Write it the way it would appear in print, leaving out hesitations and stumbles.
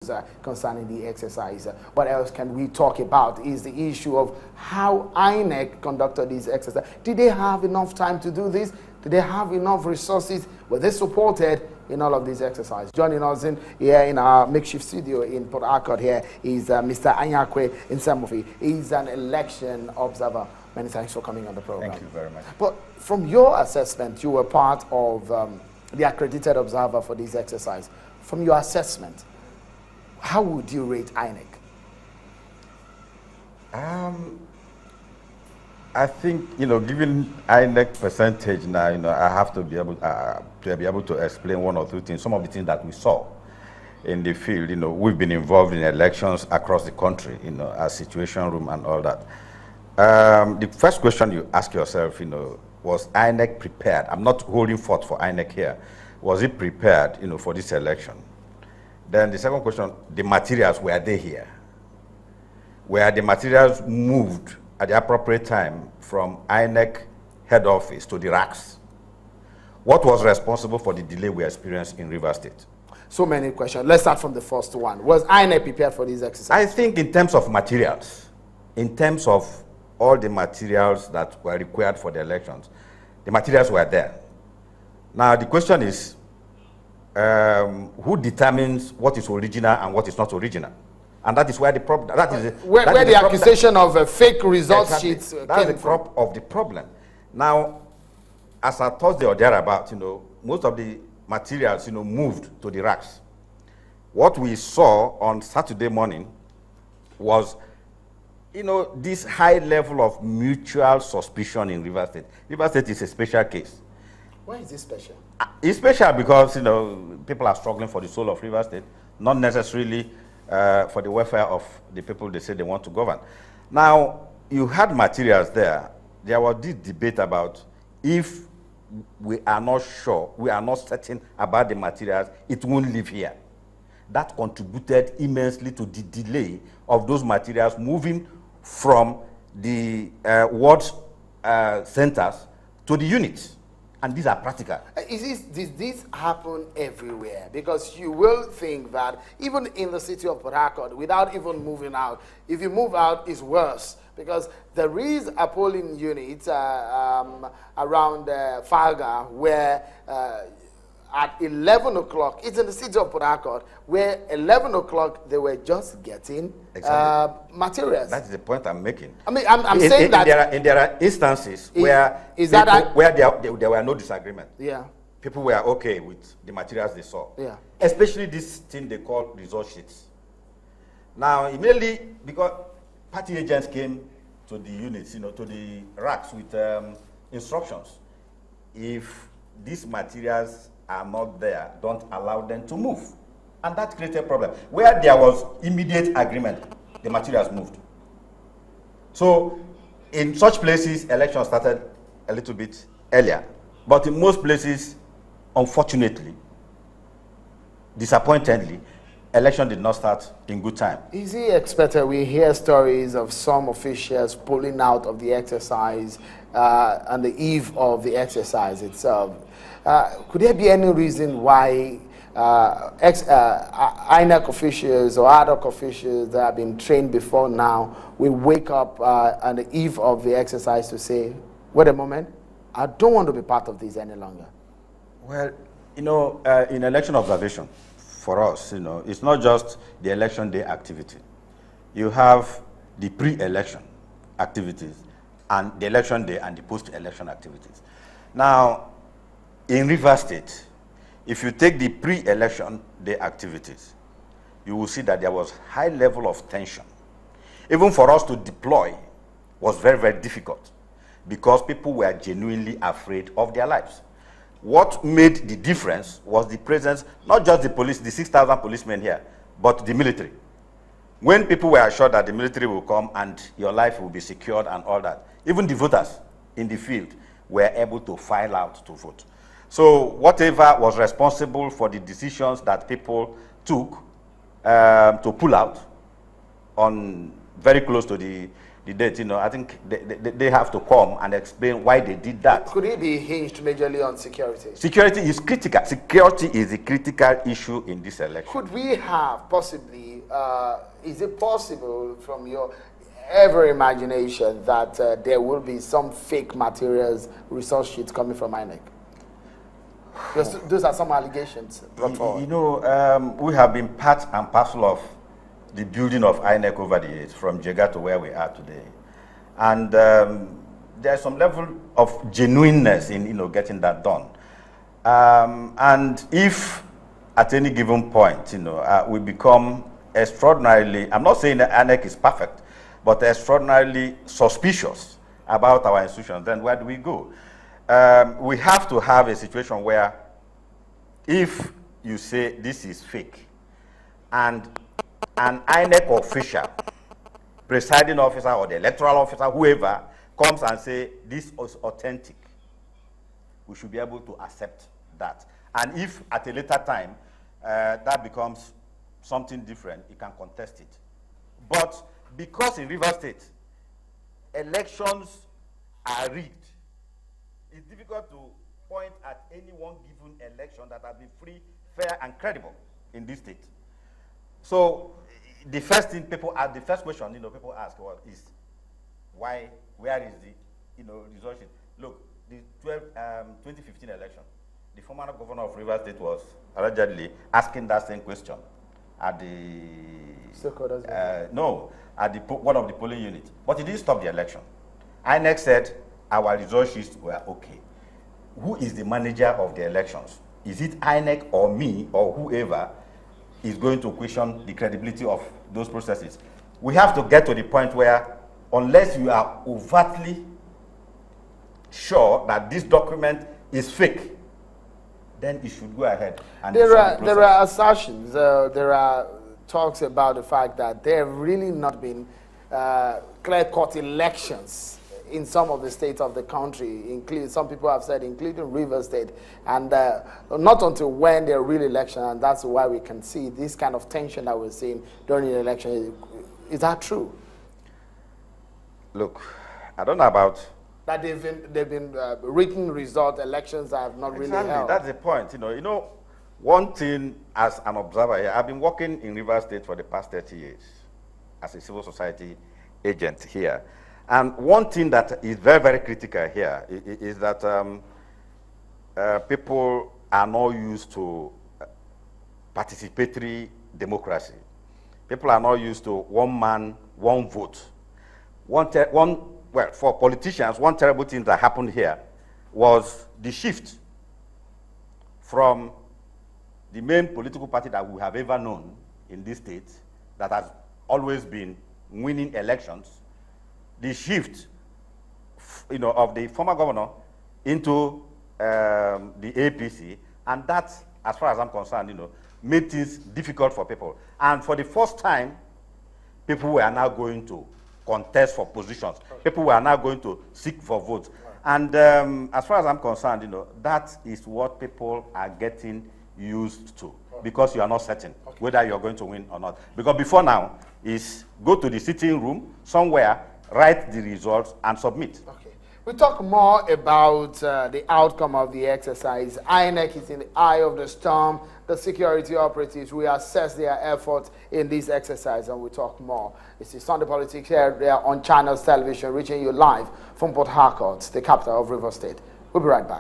issues concerning the exercise. What else can we talk about is the issue of how INEC conducted this exercise. Did they have enough time to do this? Did they have enough resources? Were they supported in all of these exercises? Joining us here in our makeshift studio in Port Harcourt here is Mr. Anyakwe Nsemofi. He's an election observer. Many thanks for coming on the program. Thank you very much. But from your assessment, you were part of the accredited observer for this exercise. From your assessment, how would you rate INEC? I think, given INEC percentage now, I have to be able to explain one or two things. Some of the things that we saw in the field, we've been involved in elections across the country, as situation room and all that. The first question you ask yourself, was INEC prepared? I'm not holding forth for INEC here. Was it prepared, for this election? Then the second question, the materials, were they here? Were the materials moved at the appropriate time from INEC head office to the racks? What was responsible for the delay we experienced in Rivers State? So many questions. Let's start from the first one. Was INEC prepared for this exercise? I think in terms of materials, in terms of all the materials that were required for the elections, the materials were there. Now the question is, who determines what is original and what is not original? And that is where the problem. Where the accusation of fake results sheets that's came the crop of the problem. Now, as a Thursday or thereabout, most of the materials, moved to the racks. What we saw on Saturday morning was, this high level of mutual suspicion in Rivers State. Rivers State is a special case. Why is this special? It's special because, people are struggling for the soul of Rivers State, not necessarily for the welfare of the people they say they want to govern. Now, you had materials there. There was this debate about if we are not sure, we are not certain about the materials, it won't live here. That contributed immensely to the delay of those materials moving from the ward centers to the units. And these are practical. Does this happen everywhere? Because you will think that even in the city of Port Harcourt, without even moving out, if you move out, it's worse. Because there is a polling unit around Falga where at 11 o'clock, it's in the city of Port Harcourt, where 11 o'clock they were just getting materials. That's the point I'm making. I mean, I'm saying that there are instances where there were no disagreement. Yeah. People were okay with the materials they saw. Yeah. Especially this thing they call result sheets. Now, immediately, because party agents came to the units, to the racks with instructions. If these materials are not there, don't allow them to move. And that created a problem. Where there was immediate agreement, the materials moved. So in such places, elections started a little bit earlier. But in most places, unfortunately, disappointingly, election did not start in good time. Is it expected? We hear stories of some officials pulling out of the exercise on the eve of the exercise itself. Could there be any reason why INEC officials or ad hoc officials that have been trained before now will wake up on the eve of the exercise to say, wait a moment, I don't want to be part of this any longer? Well, in election observation, for us, it's not just the election day activity. You have the pre-election activities and the election day and the post-election activities. Now, in Rivers State, if you take the pre-election day activities, you will see that there was high level of tension. Even for us to deploy was very, very difficult because people were genuinely afraid of their lives. What made the difference was the presence, not just the police, the 6,000 policemen here, but the military. When people were assured that the military will come and your life will be secured and all that, even the voters in the field were able to file out to vote. So whatever was responsible for the decisions that people took to pull out on very close to the the date, I think they have to come and explain why they did that. Could it be hinged majorly on security? Security is critical. Security is a critical issue in this election. Could we have possibly, is it possible from your ever imagination that there will be some fake materials, resource sheets coming from INEC? Because those are some allegations brought forward. We have been part and parcel of the building of INEC over the years, from Jega to where we are today. And there's some level of genuineness in getting that done. And if at any given point, we become extraordinarily, I'm not saying that INEC is perfect, but extraordinarily suspicious about our institutions, then where do we go? We have to have a situation where if you say this is fake and an INEC official, presiding officer or the electoral officer, whoever, comes and say this is authentic, we should be able to accept that. And if at a later time that becomes something different, you can contest it. But because in Rivers State, elections are rigged, it's difficult to point at any one given election that has been free, fair, and credible in this state. So the first thing people ask, the first question people ask is why? Where is the result sheet? Look, the 2015 election, the former governor of Rivers State was allegedly asking that same question at the one of the polling units, but it didn't stop the election. INEC said our result sheets were okay. Who is the manager of the elections? Is it INEC or me or whoever is going to question the credibility of those processes? We have to get to the point where, unless you are overtly sure that this document is fake, then you should go ahead. And there are assertions, there are talks about the fact that there have really not been clear-cut elections in some of the states of the country, including, some people have said, including Rivers State, and not until when there are real election, and that's why we can see this kind of tension that we're seeing during the election. Is that true? Look, I don't know about that they've been written result elections that have not really held. That's the point. One thing as an observer here, I've been working in Rivers State for the past 30 years as a civil society agent here. And one thing that is very, very critical here is that people are not used to participatory democracy. People are not used to one man, one vote. Well, for politicians, one terrible thing that happened here was the shift from the main political party that we have ever known in this state, that has always been winning elections, the shift, of the former governor into the APC, and that, as far as I'm concerned, made things difficult for people. And for the first time, people were now going to contest for positions. People were now going to seek for votes. And as far as I'm concerned, that is what people are getting used to, because you are not certain whether you're going to win or not. Because before now is go to the sitting room somewhere, write the results, and submit. Okay. We talk more about the outcome of the exercise. INEC is in the eye of the storm. The security operatives, we assess their efforts in this exercise, and we talk more. It's the Sunday Politics here on Channels Television, reaching you live from Port Harcourt, the capital of Rivers State. We'll be right back.